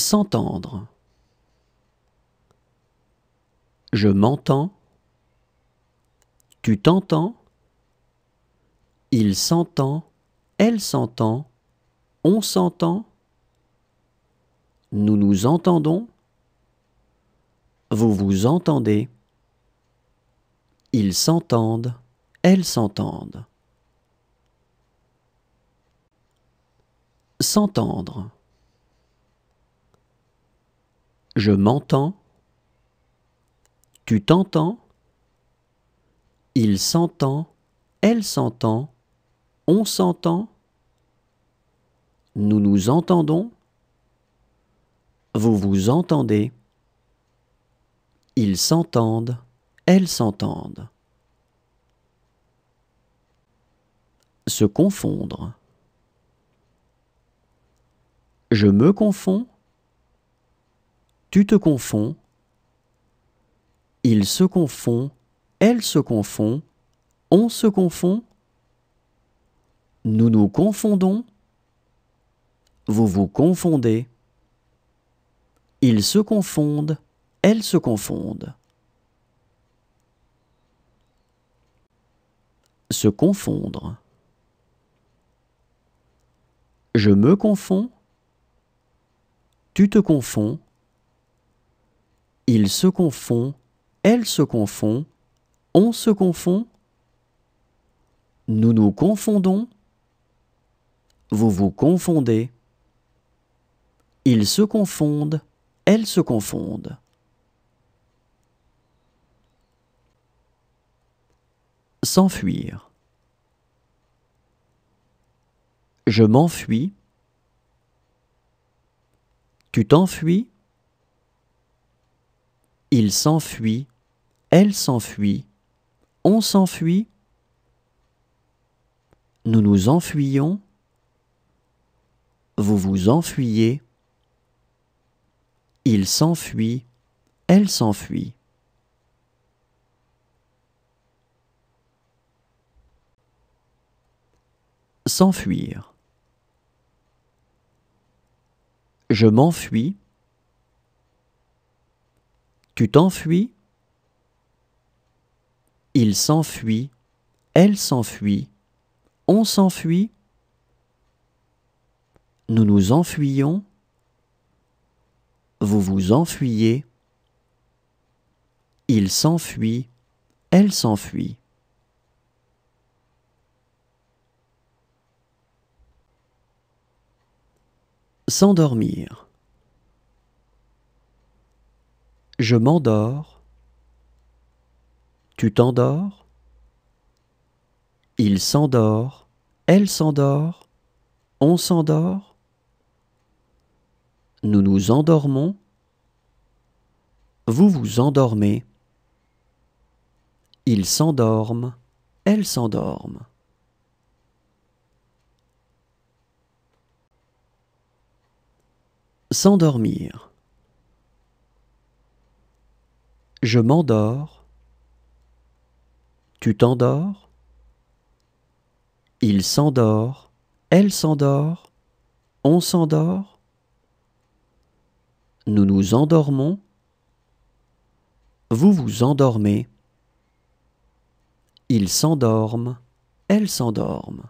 S'entendre. Je m'entends. Tu t'entends. Il s'entend. Elle s'entend. On s'entend. Nous nous entendons. Vous vous entendez. Ils s'entendent. Elles s'entendent. S'entendre. Je m'entends. Tu t'entends. Il s'entend. Elle s'entend. On s'entend. Nous nous entendons. Vous vous entendez. Ils s'entendent. Elles s'entendent. Se confondre. Je me confonds. Tu te confonds. Il se confond. Elle se confond. On se confond. Nous nous confondons. Vous vous confondez. Ils se confondent. Elles se confondent. Se confondre. Je me confonds. Tu te confonds. Il se confond. Elle se confond. On se confond. Nous nous confondons. Vous vous confondez. Ils se confondent. Elles se confondent. S'enfuir. Je m'enfuis. Tu t'enfuis. Il s'enfuit. Elle s'enfuit. On s'enfuit. Nous nous enfuyons. Vous vous enfuyez. Il s'enfuit. Elle s'enfuit. S'enfuir. Je m'enfuis. Tu t'enfuis. Il s'enfuit. Elle s'enfuit. On s'enfuit. Nous nous enfuyons. Vous vous enfuyez. Il s'enfuit. Elle s'enfuit. S'endormir. Je m'endors. Tu t'endors. Il s'endort. Elle s'endort. On s'endort. Nous nous endormons. Vous vous endormez. Ils s'endorment. Elles s'endorment. S'endormir. Je m'endors. Tu t'endors. Il s'endort. Elle s'endort. On s'endort. Nous nous endormons. Vous vous endormez. Ils s'endorment. Elles s'endorment.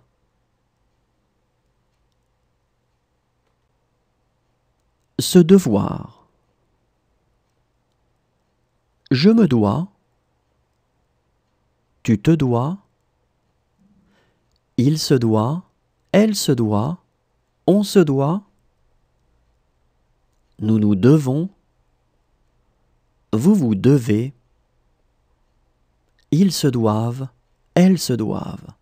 Se devoir. Je me dois. Tu te dois. Il se doit. Elle se doit. On se doit. Nous nous devons. Vous vous devez. Ils se doivent. Elles se doivent.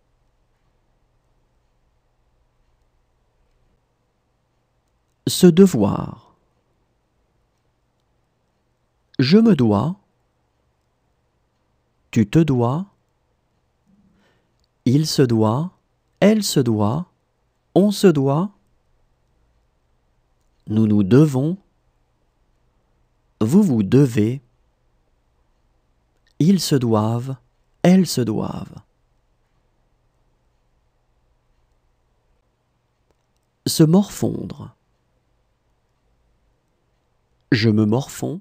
Se devoir. Je me dois. Tu te dois. Il se doit. Elle se doit. On se doit. Nous nous devons. Vous vous devez. Ils se doivent. Elles se doivent. Se morfondre. je me morfonds,